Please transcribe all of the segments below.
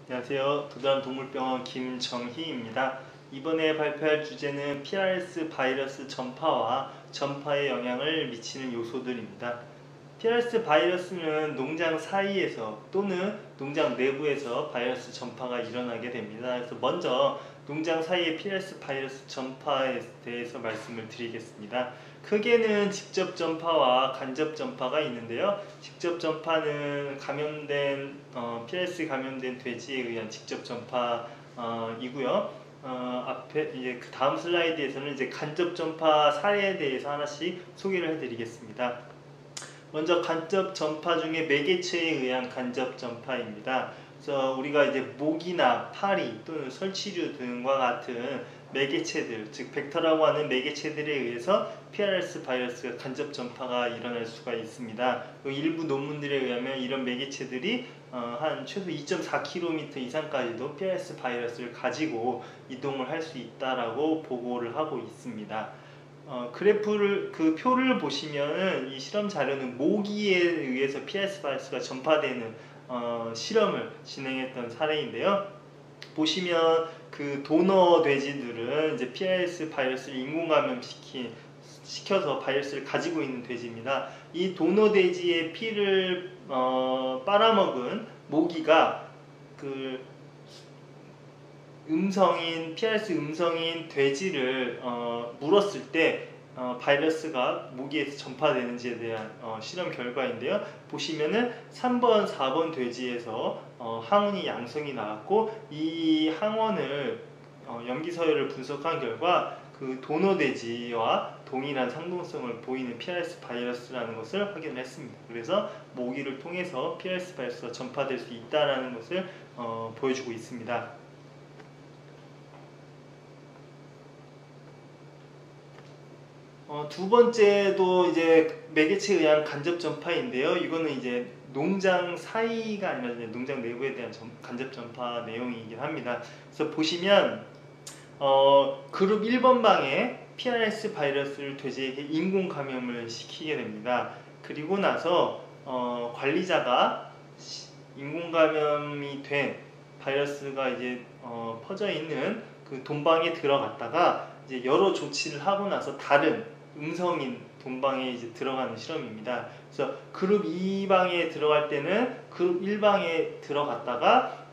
안녕하세요. 도달동물병원 김정희입니다. 이번에 발표할 주제는 PRS 바이러스 전파와 전파에 영향을 미치는 요소들입니다. PRS 바이러스는 농장 사이에서 또는 농장 내부에서 바이러스 전파가 일어나게 됩니다. 그래서 먼저 농장 사이의 PRS 바이러스 전파에 대해서 말씀을 드리겠습니다. 크게는 직접 전파와 간접 전파가 있는데요. 직접 전파는 PRS 감염된 돼지에 의한 직접 전파이고요. 앞에 이제 그 다음 슬라이드에서는 이제 간접 전파 사례에 대해서 하나씩 소개를 해드리겠습니다. 먼저 간접 전파 중에 매개체에 의한 간접 전파입니다. 그래서 우리가 이제 모기나 파리 또는 설치류 등과 같은 매개체들, 즉 벡터라고 하는 매개체들에 의해서 PRS 바이러스가 간접 전파가 일어날 수가 있습니다. 일부 논문들에 의하면 이런 매개체들이 한 최소 2.4km 이상까지도 PRS 바이러스를 가지고 이동을 할 수 있다라고 보고를 하고 있습니다. 그 표를 보시면은 이 실험 자료는 모기에 의해서 PRS 바이러스가 전파되는 실험을 진행했던 사례인데요. 보시면 그 도너 돼지들은 이제 PRS 바이러스를 인공 감염시켜서 바이러스를 가지고 있는 돼지입니다. 이 도너 돼지의 피를 빨아먹은 모기가 그 PRS 음성인 돼지를 물었을 때 바이러스가 모기에서 전파되는지에 대한 실험 결과인데요. 보시면은 3번, 4번 돼지에서 항원이 양성이 나왔고, 이 항원을 염기 서열을 분석한 결과 그 도너 돼지와 동일한 상동성을 보이는 PRS 바이러스라는 것을 확인을 했습니다. 그래서 모기를 통해서 PRS 바이러스가 전파될 수 있다는 것을 보여주고 있습니다. 두 번째도 이제 매개체에 의한 간접 전파인데요. 이거는 이제 농장 사이가 아니라 이제 농장 내부에 대한 간접 전파 내용이긴 합니다. 그래서 보시면 그룹 1번 방에 PRS 바이러스를 돼지에게 인공 감염을 시키게 됩니다. 그리고 나서 관리자가 인공 감염이 된 바이러스가 이제 퍼져 있는 그 돈방에 들어갔다가 이제 여러 조치를 하고 나서 다른 음성인 돈방에 이제 들어가는 실험입니다. 그래서 그룹 2방에 들어갈 때는 그룹 1방에 들어갔다가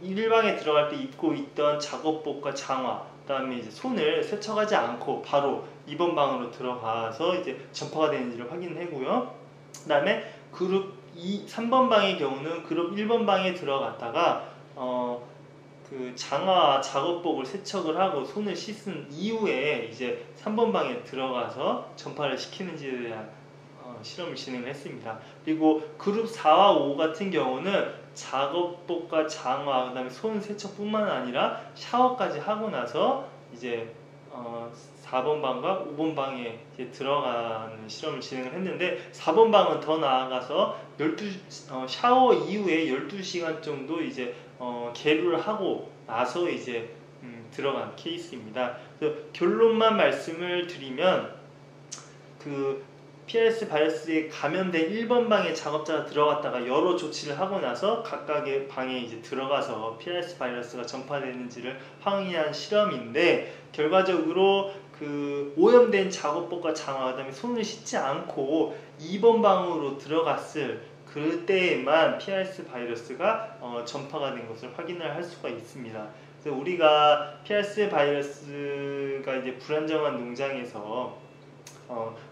1방에 들어갈 때 입고 있던 작업복과 장화, 그다음에 이제 손을 세척하지 않고 바로 2번 방으로 들어가서 이제 전파가 되는지를 확인하고요. 그다음에 그룹 3번 방의 경우는 그룹 1번 방에 들어갔다가 그 장화와 작업복을 세척을 하고 손을 씻은 이후에 이제 3번 방에 들어가서 전파를 시키는지에 대한 실험을 진행했습니다. 그리고 그룹 4와 5 같은 경우는 작업복과 장화, 그 다음에 손 세척뿐만 아니라 샤워까지 하고 나서 이제 4번 방과 5번 방에 이제 들어가는 실험을 진행을 했는데, 4번 방은 더 나아가서 샤워 이후에 12시간 정도 이제 계류를 하고 나서 이제 들어간 케이스입니다. 그래서 결론만 말씀을 드리면, 그 PRS 바이러스에 감염된 1번 방에 작업자가 들어갔다가 여러 조치를 하고 나서 각각의 방에 이제 들어가서 PRS 바이러스가 전파되는지를 확인한 실험인데, 결과적으로 그 오염된 작업복과 장화, 그다음에 손을 씻지 않고 2번 방으로 들어갔을 그때에만 PRS 바이러스가 전파가 된 것을 확인을 할 수가 있습니다. 그래서 우리가 PRS 바이러스가 이제 불안정한 농장에서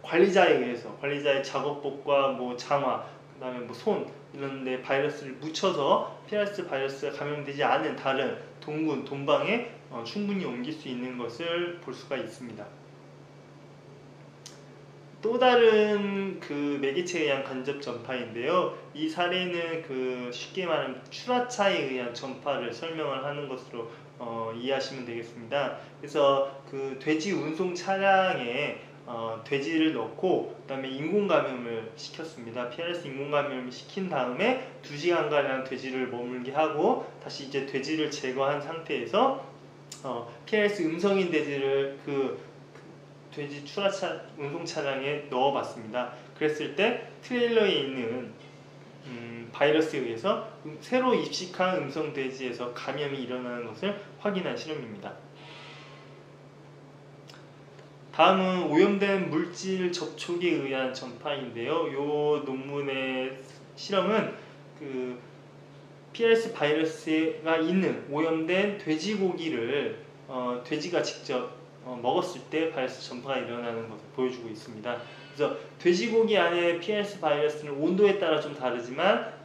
관리자에 의해서 관리자의 작업복과 뭐 장화, 그다음에 뭐 손 이런 데 바이러스를 묻혀서 PRS 바이러스가 감염되지 않은 다른 동군, 돈방에 충분히 옮길 수 있는 것을 볼 수가 있습니다. 또 다른 그 매개체에 의한 간접 전파인데요. 이 사례는 그 쉽게 말하면 추라차에 의한 전파를 설명을 하는 것으로 이해하시면 되겠습니다. 그래서 그 돼지 운송 차량에 돼지를 넣고 그다음에 인공 감염을 시켰습니다. PRS 인공 감염을 시킨 다음에 2시간가량 돼지를 머물게 하고 다시 이제 돼지를 제거한 상태에서 PRS 음성인 돼지를 그 돼지 운송 차량에 넣어봤습니다. 그랬을 때 트레일러에 있는 바이러스에 의해서 새로 입식한 음성돼지에서 감염이 일어나는 것을 확인한 실험입니다. 다음은 오염된 물질 접촉에 의한 전파인데요. 이 논문의 실험은 그 PRS 바이러스가 있는 오염된 돼지고기를 돼지가 직접 먹었을 때 바이러스 전파가 일어나는 것을 보여주고 있습니다. 그래서 돼지고기 안에 PRS 바이러스는 온도에 따라 좀 다르지만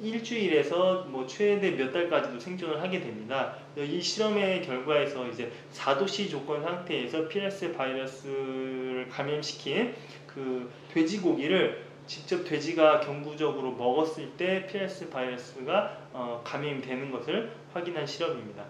일주일에서 뭐 최대 몇 달까지도 생존을 하게 됩니다. 이 실험의 결과에서 이제 4도씨 조건 상태에서 PRS 바이러스를 감염시킨 그 돼지고기를 직접 돼지가 경구적으로 먹었을 때 PRS 바이러스가 감염이 되는 것을 확인한 실험입니다.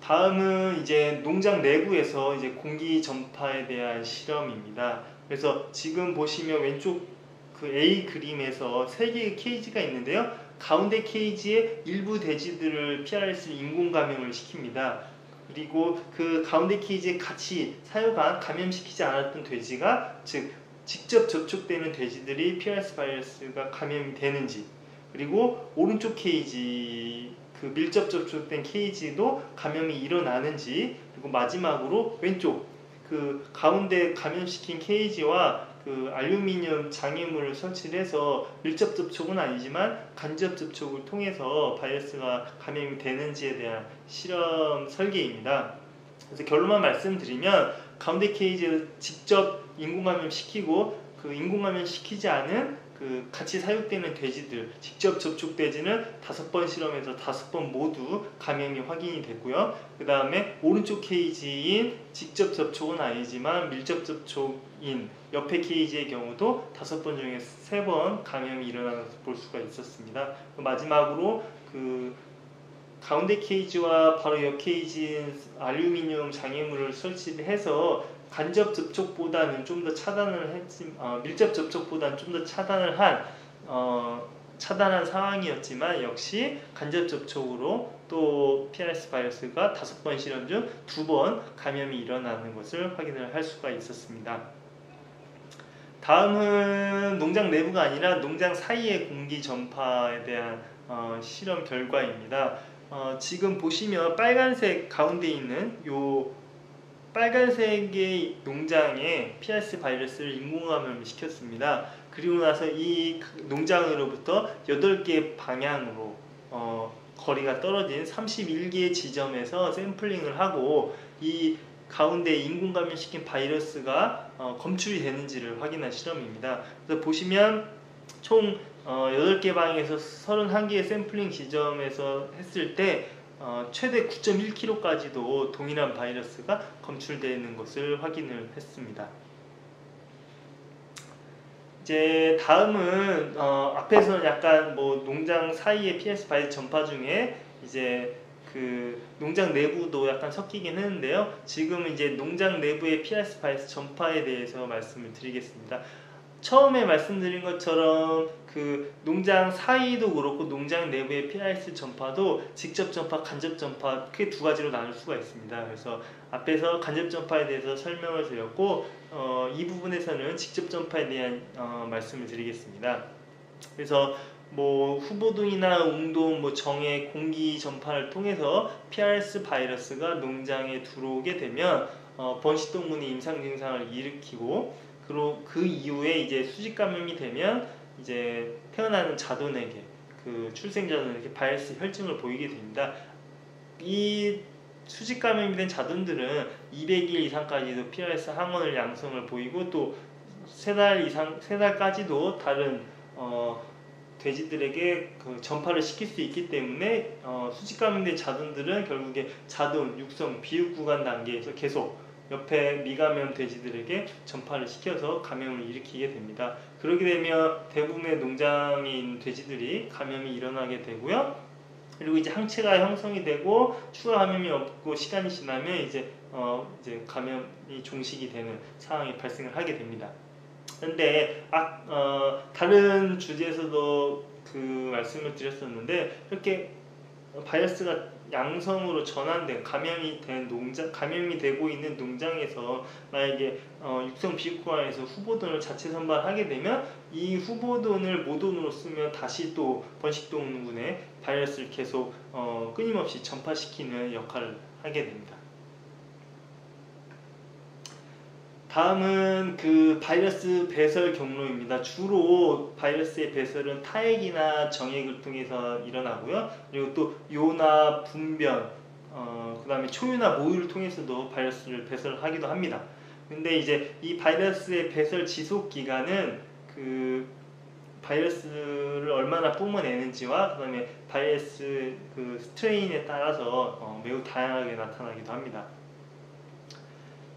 다음은 이제 농장 내부에서 이제 공기 전파에 대한 실험입니다. 그래서 지금 보시면 왼쪽 그 A 그림에서 3개의 케이지가 있는데요. 가운데 케이지에 일부 돼지들을 PRS 인공 감염을 시킵니다. 그리고 그 가운데 케이지에 같이 사육한 감염시키지 않았던 돼지가 즉 직접 접촉되는 돼지들이 PRS 바이러스가 감염이 되는지, 그리고 오른쪽 케이지 그 밀접 접촉된 케이지도 감염이 일어나는지, 그리고 마지막으로 왼쪽 그 가운데 감염시킨 케이지와 그 알루미늄 장애물을 설치를 해서 밀접 접촉은 아니지만 간접 접촉을 통해서 바이러스가 감염이 되는지에 대한 실험 설계입니다. 그래서 결론만 말씀드리면 가운데 케이지를 직접 인공감염 시키고 그 인공감염 시키지 않은 그 같이 사육되는 돼지들, 직접 접촉 돼지는 5번 실험에서 5번 모두 감염이 확인이 됐고요. 그 다음에 오른쪽 케이지인 직접 접촉은 아니지만 밀접 접촉인 옆에 케이지의 경우도 5번 중에 3번 감염이 일어나는 것을 볼 수가 있었습니다. 마지막으로 그 가운데 케이지와 바로 옆 케이지인 알루미늄 장애물을 설치를 해서 간접 접촉보다는 좀 더 차단을 했지, 밀접 접촉보다는 좀 더 차단한 상황이었지만 역시 간접 접촉으로 또 PRS 바이러스가 5번 실험 중 2번 감염이 일어나는 것을 확인을 할 수가 있었습니다. 다음은 농장 내부가 아니라 농장 사이의 공기 전파에 대한 실험 결과입니다. 지금 보시면 빨간색 가운데 있는 요 빨간색의 농장에 PRS 바이러스를 인공감염을 시켰습니다. 그리고 나서 이 농장으로부터 8개 방향으로 거리가 떨어진 31개의 지점에서 샘플링을 하고 이 가운데 인공감염시킨 바이러스가 검출이 되는지를 확인한 실험입니다. 그래서 보시면 총 8개 방에서 31개의 샘플링 지점에서 했을 때 최대 9.1kg까지도 동일한 바이러스가 검출되는 것을 확인을 했습니다. 이제 다음은 앞에서는 약간 뭐 농장 사이의 PRS 바이러스 전파 중에 이제 그 농장 내부도 약간 섞이긴 했는데요. 지금은 이제 농장 내부의 PRS 바이러스 전파에 대해서 말씀을 드리겠습니다. 처음에 말씀드린 것처럼 그 농장 사이도 그렇고 농장 내부의 PRS 전파도 직접 전파, 간접 전파 크게 2가지로 나눌 수가 있습니다. 그래서 앞에서 간접 전파에 대해서 설명을 드렸고 이 부분에서는 직접 전파에 대한 말씀을 드리겠습니다. 그래서 뭐 후보둥이나 웅동, 뭐 정의, 공기 전파를 통해서 PRS 바이러스가 농장에 들어오게 되면 번식동물이 임상 증상을 일으키고 그리고 그 이후에 이제 수직 감염이 되면 이제 태어나는 자손에게 그 출생자손에게 바이러스 혈증을 보이게 됩니다. 이 수직 감염이 된 자손들은 200일 이상까지도 PRS 항원을 양성을 보이고 또 3달까지도 다른 돼지들에게 그 전파를 시킬 수 있기 때문에 수직 감염된 자손들은 결국에 자손, 육성, 비육 구간 단계에서 계속 옆에 미감염 돼지들에게 전파를 시켜서 감염을 일으키게 됩니다. 그렇게 되면 대부분의 농장에 있는 돼지들이 감염이 일어나게 되고요. 그리고 이제 항체가 형성이 되고 추가 감염이 없고 시간이 지나면 이제 감염이 종식이 되는 상황이 발생을 하게 됩니다. 그런데 다른 주제에서도 그 말씀을 드렸었는데 이렇게 바이러스가 양성으로 전환된 감염이 되고 있는 농장에서 만약에 육성 비육관에서 후보돈을 자체 선발하게 되면 이 후보돈을 모돈으로 쓰면 다시 또 번식동물군에 바이러스를 계속 끊임없이 전파시키는 역할을 하게 됩니다. 다음은 그 바이러스 배설 경로입니다. 주로 바이러스의 배설은 타액이나 정액을 통해서 일어나고요. 그리고 또 요나 분변, 그 다음에 초유나 모유를 통해서도 바이러스를 배설하기도 합니다. 근데 이제 이 바이러스의 배설 지속 기간은 그 바이러스를 얼마나 뿜어내는지와 그 다음에 바이러스 그 스트레인에 따라서 매우 다양하게 나타나기도 합니다.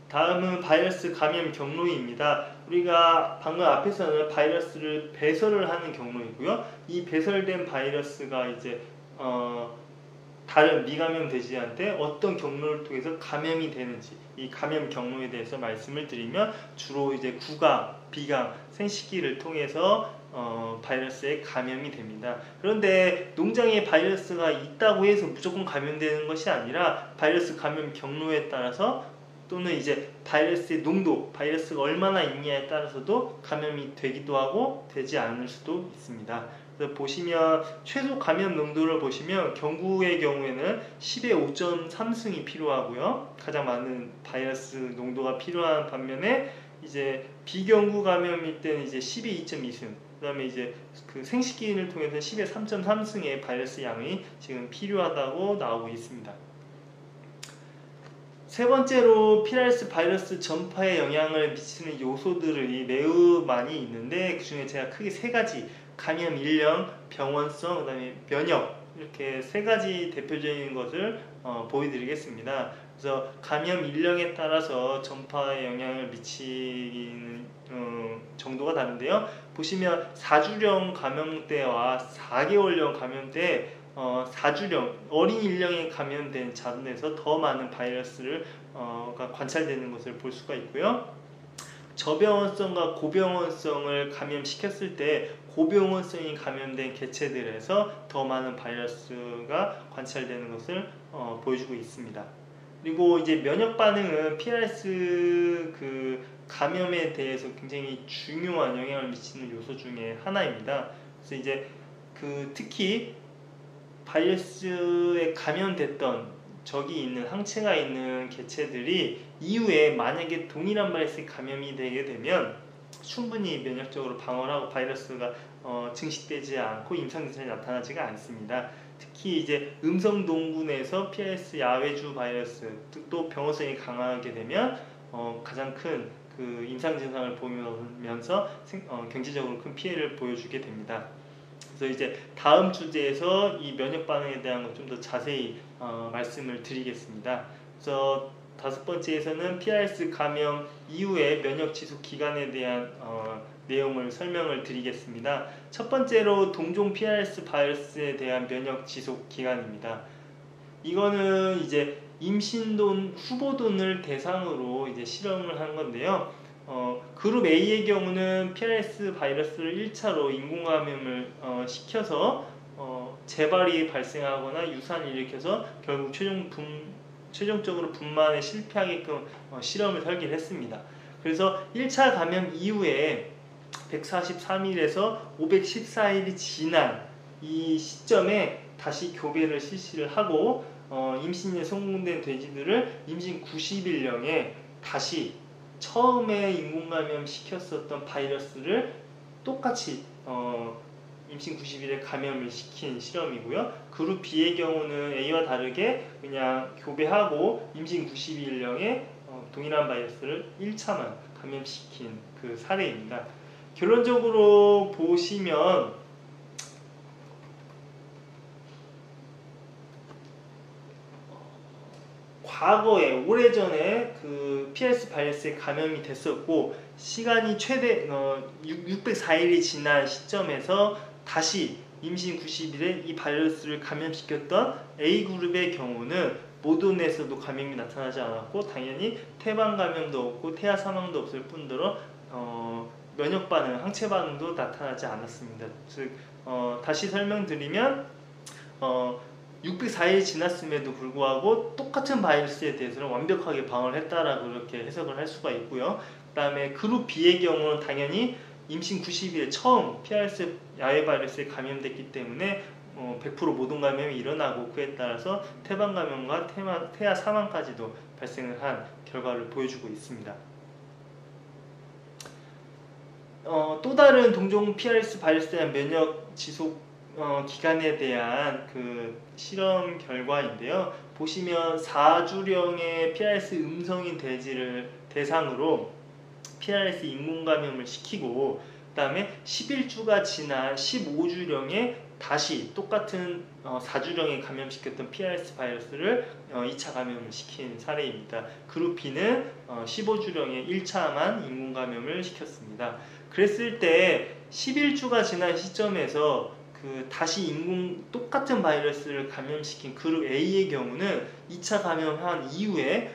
다음은 바이러스 감염 경로입니다. 우리가 방금 앞에서는 바이러스를 배설을 하는 경로이고요. 이 배설된 바이러스가 이제 다른 미감염 돼지한테 어떤 경로를 통해서 감염이 되는지, 이 감염 경로에 대해서 말씀을 드리면 주로 이제 구강, 비강, 생식기를 통해서 바이러스에 감염이 됩니다. 그런데 농장에 바이러스가 있다고 해서 무조건 감염되는 것이 아니라 바이러스 감염 경로에 따라서 또는 이제 바이러스의 농도, 바이러스가 얼마나 있냐에 따라서도 감염이 되기도 하고 되지 않을 수도 있습니다. 그래서 보시면 최소 감염 농도를 보시면 경구의 경우에는 10의 5.3승이 필요하고요. 가장 많은 바이러스 농도가 필요한 반면에 이제 비경구 감염일 때는 이제 10의 2.2승, 그 다음에 이제 그 생식기인을 통해서 10의 3.3승의 바이러스 양이 지금 필요하다고 나오고 있습니다. 세 번째로 피랄스 바이러스 전파에 영향을 미치는 요소들이 매우 많이 있는데 그 중에 제가 크게 세 가지, 감염 일령, 병원성, 그 다음에 면역, 이렇게 세 가지 대표적인 것을 보여드리겠습니다. 그래서 감염 일령에 따라서 전파에 영향을 미치는 정도가 다른데요. 보시면 4주령 감염대와 4개월령 감염대, 4주령 어린 일령에 감염된 자손에서 더 많은 바이러스가 관찰되는 것을 볼 수가 있고요. 저병원성과 고병원성을 감염시켰을 때 고병원성이 감염된 개체들에서 더 많은 바이러스가 관찰되는 것을 보여주고 있습니다. 그리고 이제 면역 반응은 PRS 그 감염에 대해서 굉장히 중요한 영향을 미치는 요소 중에 하나입니다. 그래서 이제 그 특히 바이러스에 감염됐던 적이 있는 항체가 있는 개체들이 이후에 만약에 동일한 바이러스에 감염이 되게 되면 충분히 면역적으로 방어를 하고 바이러스가 증식되지 않고 임상 증상이 나타나지가 않습니다. 특히 이제 음성 동군에서 PRS 야외주 바이러스 또 병원성이 강하게 되면 가장 큰 그 임상 증상을 보이면서 경제적으로 큰 피해를 보여주게 됩니다. 그래서 이제 다음 주제에서 이 면역 반응에 대한 것 좀 더 자세히 말씀을 드리겠습니다. 그래서 다섯 번째에서는 PRS 감염 이후의 면역 지속 기간에 대한 내용을 설명을 드리겠습니다. 첫 번째로 동종 PRS 바이러스에 대한 면역 지속 기간입니다. 이거는 이제 임신돈, 후보돈을 대상으로 이제 실험을 한 건데요. 그룹 A의 경우는 PRS 바이러스를 1차로 인공감염을 시켜서 재발이 발생하거나 유산을 일으켜서 결국 최종적으로 분만에 실패하게끔 실험을 설계를 했습니다. 그래서 1차 감염 이후에 143일에서 514일이 지난 이 시점에 다시 교배를 실시를 하고 임신에 성공된 돼지들을 임신 90일령에 다시 처음에 인공감염 시켰었던 바이러스를 똑같이 임신 90일에 감염을 시킨 실험이고요. 그룹 B의 경우는 A와 다르게 그냥 교배하고 임신 90일령에 동일한 바이러스를 1차만 감염시킨 그 사례입니다. 결론적으로 보시면 과거에 오래전에 그 PRS 바이러스에 감염이 됐었고 시간이 최대 604일이 지난 시점에서 다시 임신 90일에 이 바이러스를 감염시켰던 A그룹의 경우는 모돈에서도 감염이 나타나지 않았고 당연히 태반 감염도 없고 태아 사망도 없을 뿐더러 면역 반응, 항체 반응도 나타나지 않았습니다. 즉 다시 설명드리면 604일 지났음에도 불구하고 똑같은 바이러스에 대해서는 완벽하게 방어를 했다라고 이렇게 해석을 할 수가 있고요. 그 다음에 그룹 B의 경우는 당연히 임신 90일 처음 PRS 야외 바이러스에 감염됐기 때문에 100% 모든 감염이 일어나고 그에 따라서 태반 감염과 태아 사망까지도 발생을 한 결과를 보여주고 있습니다. 또 다른 동종 PRS 바이러스에 대한 면역 지속 기간에 대한 그 실험 결과인데요. 보시면 4주령의 PRS 음성인 돼지를 대상으로 PRS 인공 감염을 시키고 그 다음에 11주가 지난 15주령에 다시 똑같은 4주령에 감염시켰던 PRS 바이러스를 2차 감염을 시킨 사례입니다. 그룹 B는 15주령에 1차만 인공 감염을 시켰습니다. 그랬을 때 11주가 지난 시점에서 다시 똑같은 바이러스를 감염시킨 그룹 A의 경우는 2차 감염한 이후에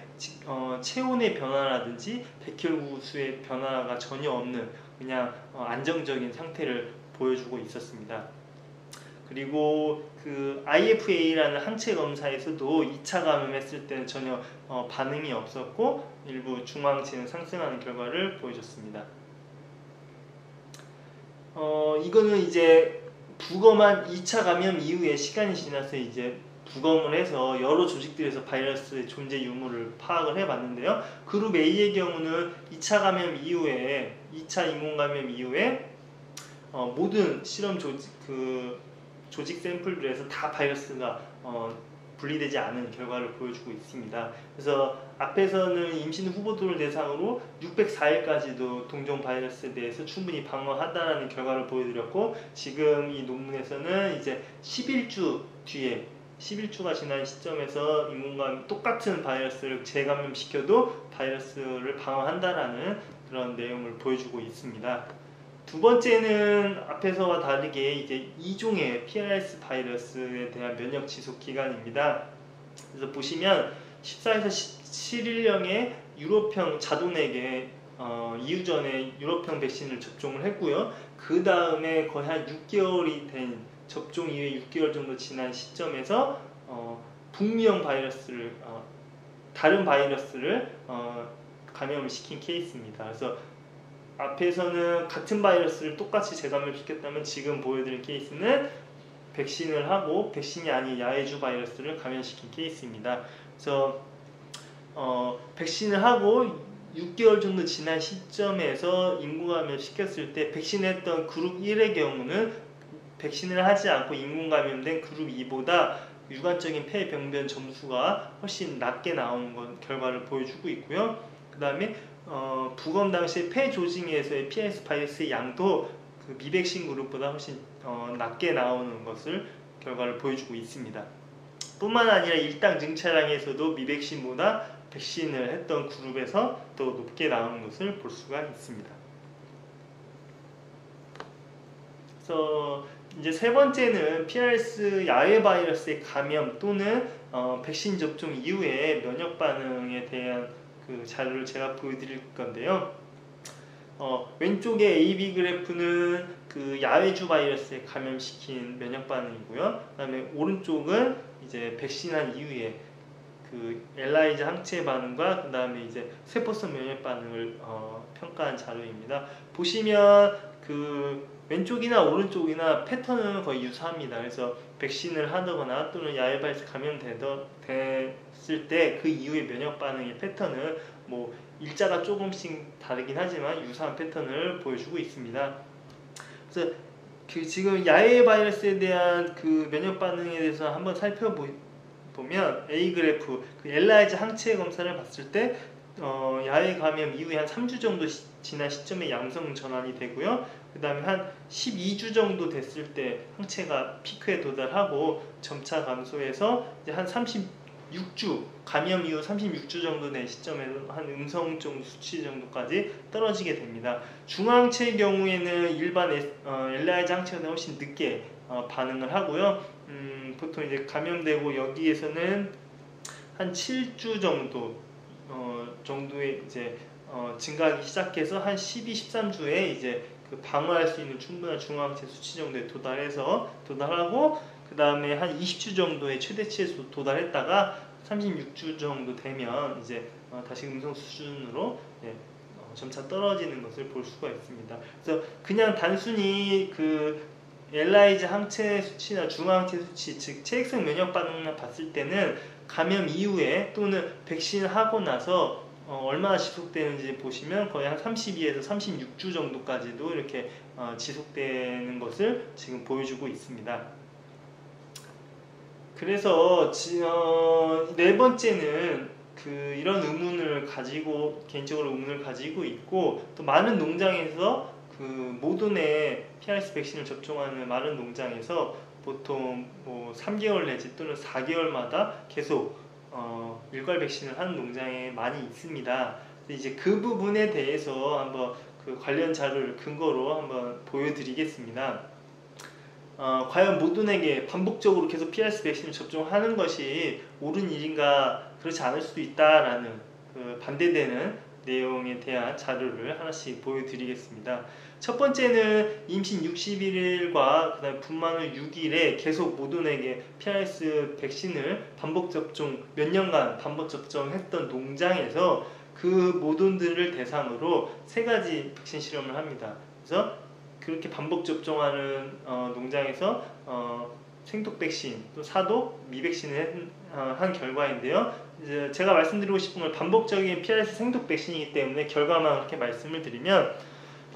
체온의 변화라든지 백혈구수의 변화가 전혀 없는 그냥 안정적인 상태를 보여주고 있었습니다. 그리고 그 IFA라는 항체 검사에서도 2차 감염했을 때는 전혀 반응이 없었고 일부 중화항체는 상승하는 결과를 보여줬습니다. 이거는 이제 부검한 2차 감염 이후에 시간이 지나서 이제 부검을 해서 여러 조직들에서 바이러스의 존재 유무를 파악을 해봤는데요. 그룹 A의 경우는 2차 감염 이후에 2차 인공 감염 이후에 모든 실험 조직 샘플들에서 다 바이러스가 분리되지 않은 결과를 보여주고 있습니다. 그래서 앞에서는 임신 후보들을 대상으로 604일까지도 동종 바이러스에 대해서 충분히 방어한다는 결과를 보여드렸고 지금 이 논문에서는 이제 11주 뒤에 11주가 지난 시점에서 인공감염 똑같은 바이러스를 재감염시켜도 바이러스를 방어한다라는 그런 내용을 보여주고 있습니다. 두 번째는 앞에서와 다르게 이제 2종의 PRS 바이러스에 대한 면역 지속 기간입니다. 그래서 보시면 14에서 17일령의 유럽형 자돈에게 이후전에 유럽형 백신을 접종을 했고요. 그 다음에 거의 한 6개월이 된 접종 이후에 6개월 정도 지난 시점에서 북미형 바이러스를 다른 바이러스를 감염을 시킨 케이스입니다. 그래서 앞에서는 같은 바이러스를 똑같이 재감염시켰다면 지금 보여드릴 케이스는 백신을 하고 백신이 아닌 야외주 바이러스를 감염시킨 케이스입니다. 그래서 백신을 하고 6개월 정도 지난 시점에서 인공감염 시켰을 때 백신했던 그룹 1의 경우는 백신을 하지 않고 인공감염된 그룹 2보다 유관적인 폐병변 점수가 훨씬 낮게 나오는 결과를 보여주고 있고요. 그 다음에 부검 당시 폐 조직에서의 PRS 바이러스의 양도 그 미백신 그룹보다 훨씬 낮게 나오는 것을 결과를 보여주고 있습니다. 뿐만 아니라 일당 증차량에서도 미백신보다 백신을 했던 그룹에서 더 높게 나오는 것을 볼 수가 있습니다. 그래서 이제 세 번째는 PRS 야외 바이러스의 감염 또는 백신 접종 이후에 면역 반응에 대한 그 자료를 제가 보여드릴 건데요. 왼쪽의 AB 그래프는 그 야외주 바이러스에 감염시킨 면역 반응이고요. 그 다음에 오른쪽은 이제 백신한 이후에 그 엘라이자 항체 반응과 그 다음에 이제 세포성 면역 반응을 평가한 자료입니다. 보시면 그 왼쪽이나 오른쪽이나 패턴은 거의 유사합니다. 그래서 백신을 하거나 또는 야외 바이러스 감염됐을 때 그 이후의 면역 반응의 패턴은 뭐 일자가 조금씩 다르긴 하지만 유사한 패턴을 보여주고 있습니다. 그래서 그 지금 야외 바이러스에 대한 그 면역 반응에 대해서 한번 살펴보면 A 그래프 그 엘라이자 항체 검사를 봤을 때 야외 감염 이후에 한 3주 정도 지난 시점에 양성 전환이 되고요. 그 다음에 한 12주 정도 됐을 때 항체가 피크에 도달하고 점차 감소해서 이제 한 36주 감염 이후 36주 정도 된 시점에서 한 음성 정도 수치 정도까지 떨어지게 됩니다. 중항체의 경우에는 일반 엘라이자 항체보다 훨씬 늦게 반응을 하고요. 보통 이제 감염되고 여기에서는 한 7주 정도의 이제 증가하기 시작해서 한 12, 13주에 이제 그 방어할 수 있는 충분한 중화항체 수치 정도에 도달하고 그 다음에 한 20주 정도의 최대치에 도달했다가 36주 정도 되면 이제 다시 음성 수준으로 점차 떨어지는 것을 볼 수가 있습니다. 그래서 그냥 단순히 그 엘라이즈 항체 수치나 중화항체 수치, 즉 체액성 면역 반응만 봤을 때는 감염 이후에 또는 백신 하고 나서 얼마나 지속되는지 보시면 거의 한 32에서 36주 정도까지도 이렇게 지속되는 것을 지금 보여주고 있습니다. 그래서 네 번째는 이런 개인적으로 의문을 가지고 있고, 또 많은 농장에서 모던의 PRS 백신을 접종하는 많은 농장에서 보통 뭐 3개월 내지 또는 4개월마다 계속 일괄 백신을 하는 농장에 많이 있습니다. 이제 그 부분에 대해서 한번 관련 자료를 근거로 한번 보여드리겠습니다. 과연 모든에게 반복적으로 계속 PRS 백신을 접종하는 것이 옳은 일인가, 그렇지 않을 수도 있다라는 반대되는 내용에 대한 자료를 하나씩 보여드리겠습니다. 첫 번째는 임신 61일과 그 다음에 분만 후 6일에 계속 모든에게 PRS 백신을 몇 년간 반복 접종했던 농장에서 그 모든들을 대상으로 3가지 백신 실험을 합니다. 그래서 그렇게 반복 접종하는 농장에서 생독 백신, 또 사독, 미백신을 한 결과인데요. 이제 제가 말씀드리고 싶은 건 반복적인 PRS 생독 백신이기 때문에 결과만 그렇게 말씀을 드리면,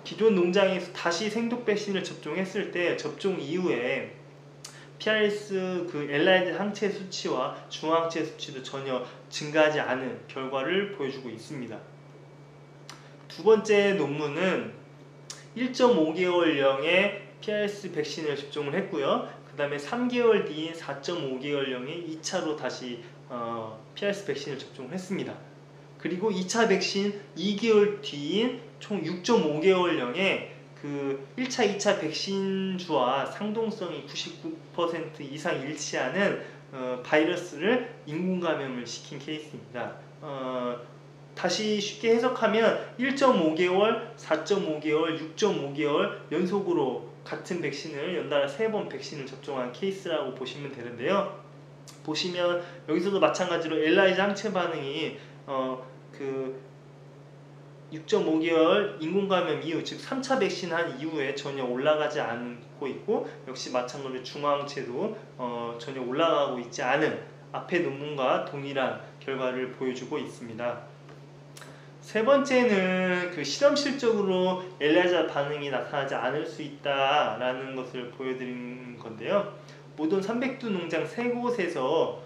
기존 농장에서 다시 생독 백신을 접종했을 때 접종 이후에 PRS 엘라이즈 항체 수치와 중화항체 수치도 전혀 증가하지 않은 결과를 보여주고 있습니다. 두 번째 논문은 1.5개월령의 PRS 백신을 접종을 했고요. 그 다음에 3개월 뒤인 4.5개월령에 2차로 다시 PRS 백신을 접종을 했습니다. 그리고 2차 백신 2개월 뒤인 총 6.5개월령에 1차, 2차 백신주와 상동성이 99% 이상 일치하는 바이러스를 인공감염을 시킨 케이스입니다. 다시 쉽게 해석하면 1.5개월, 4.5개월, 6.5개월 연속으로 같은 백신을 연달아 3번 백신을 접종한 케이스라고 보시면 되는데요. 보시면 여기서도 마찬가지로 엘라이즈 항체 반응이 6.5개월 인공감염 이후, 즉 3차 백신 한 이후에 전혀 올라가지 않고 있고, 역시 마찬가지로 중화항체도 전혀 올라가고 있지 않은 앞의 논문과 동일한 결과를 보여주고 있습니다. 세 번째는 실험실적으로 엘라이즈 반응이 나타나지 않을 수 있다라는 것을 보여드린 건데요. 모든 300두 농장 3곳에서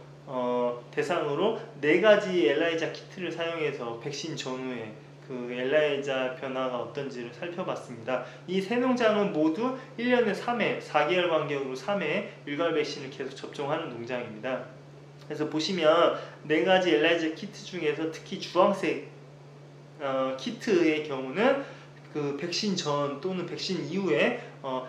대상으로 4가지 엘라이자 키트를 사용해서 백신 전후에 엘라이자 변화가 어떤지를 살펴봤습니다. 이 3농장은 모두 1년에 3회, 4개월 간격으로 3회 일괄 백신을 계속 접종하는 농장입니다. 그래서 보시면 4가지 엘라이자 키트 중에서 특히 주황색 키트의 경우는 백신 전 또는 백신 이후에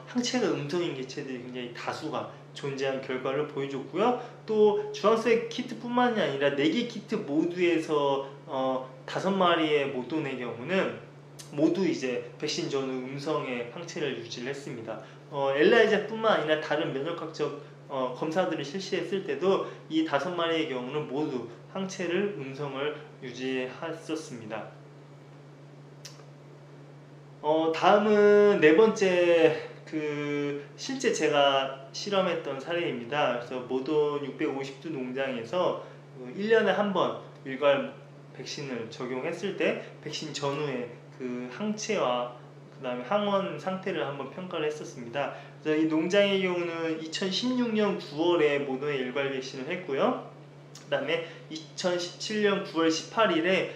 항체가 음성인 개체들이 굉장히 다수가 존재한 결과를 보여줬고요. 또 주황색 키트뿐만이 아니라 4개 키트 모두에서 5마리의 모던의 경우는 모두 이제 백신 전후 음성의 항체를 유지를 했습니다. 엘라이자뿐만 아니라 다른 면역학적 검사들을 실시했을 때도 이 5마리의 경우는 모두 항체를 음성을 유지했었습니다. 다음은 네 번째 실제 제가 실험했던 사례입니다. 그래서 모던 650두 농장에서 1년에 한 번 일괄 백신을 적용했을 때 백신 전후에 항체와 그 다음에 항원 상태를 한번 평가를 했었습니다. 그래서 이 농장의 경우는 2016년 9월에 모던의 일괄 백신을 했고요. 그 다음에 2017년 9월 18일에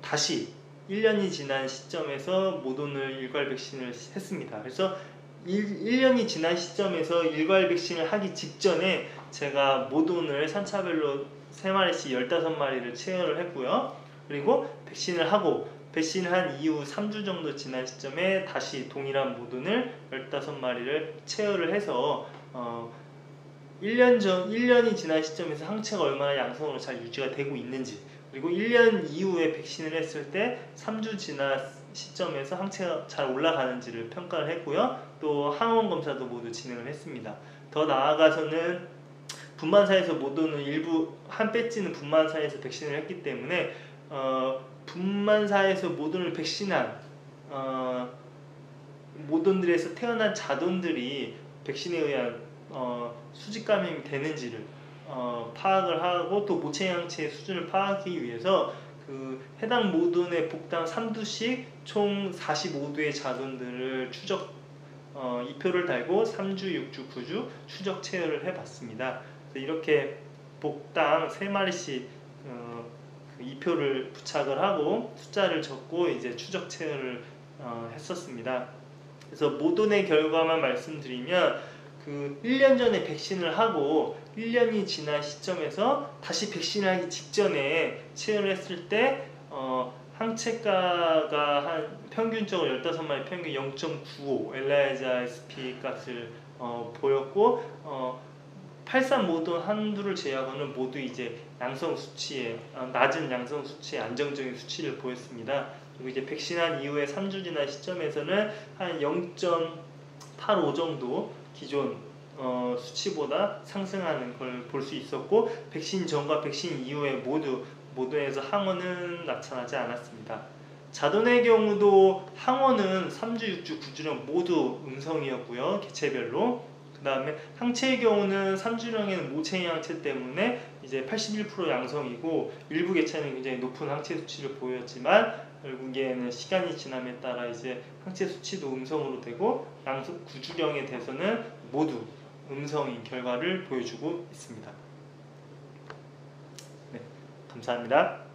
다시 1년이 지난 시점에서 모던을 일괄 백신을 했습니다. 그래서 1년이 지난 시점에서 일괄 백신을 하기 직전에 제가 모던을 산차별로 3마리씩 15마리를 체열을 했고요. 그리고 백신을 하고 백신을 한 이후 3주 정도 지난 시점에 다시 동일한 모던을 15마리를 체열을 해서 1년이 지난 시점에서 항체가 얼마나 양성으로 잘 유지가 되고 있는지, 그리고 1년 이후에 백신을 했을 때 3주 지난 시점에서 항체가 잘 올라가는지를 평가를 했고요. 또 항원 검사도 모두 진행을 했습니다. 더 나아가서는 분만사에서 못 오는 일부 한 배지는 분만사에서 백신을 했기 때문에 분만사에서 못 오는 백신한 모돈들에서 태어난 자손들이 백신에 의한 수직 감염이 되는지를 파악을 하고 또 모체항체의 수준을 파악하기 위해서 그 해당 모돈의 복당 3두씩 총 45두의 자손들을 추적 2표를 달고 3주, 6주, 9주 추적 체열을 해봤습니다. 이렇게 복당 3마리씩 2표를 부착을 하고 숫자를 적고 이제 추적 체열을 했었습니다. 그래서 모돈의 결과만 말씀드리면 그 1년 전에 백신을 하고 1년이 지난 시점에서 다시 백신을 하기 직전에 체열을 했을 때 항체가가 한 평균적으로 15마리 평균 0.95 엘라이자 SP 값을 보였고 83 모돈 한두를 제외하고는 모두 이제 양성 수치에 낮은 양성 수치에 안정적인 수치를 보였습니다. 그리고 이제 백신한 이후에 3주 지난 시점에서는 한 0.85 정도 기존 수치보다 상승하는 걸 볼 수 있었고 백신 전과 백신 이후에 모두에서 항원은 나타나지 않았습니다. 자돈의 경우도 항원은 3주, 6주, 9주령 모두 음성이었고요. 개체별로. 그 다음에 항체의 경우는 3주령에는 모체인 항체 때문에 이제 81% 양성이고 일부 개체는 굉장히 높은 항체 수치를 보였지만 결국에는 시간이 지남에 따라 이제 항체 수치도 음성으로 되고 9주령에 대해서는 모두 음성인 결과를 보여주고 있습니다. 네, 감사합니다.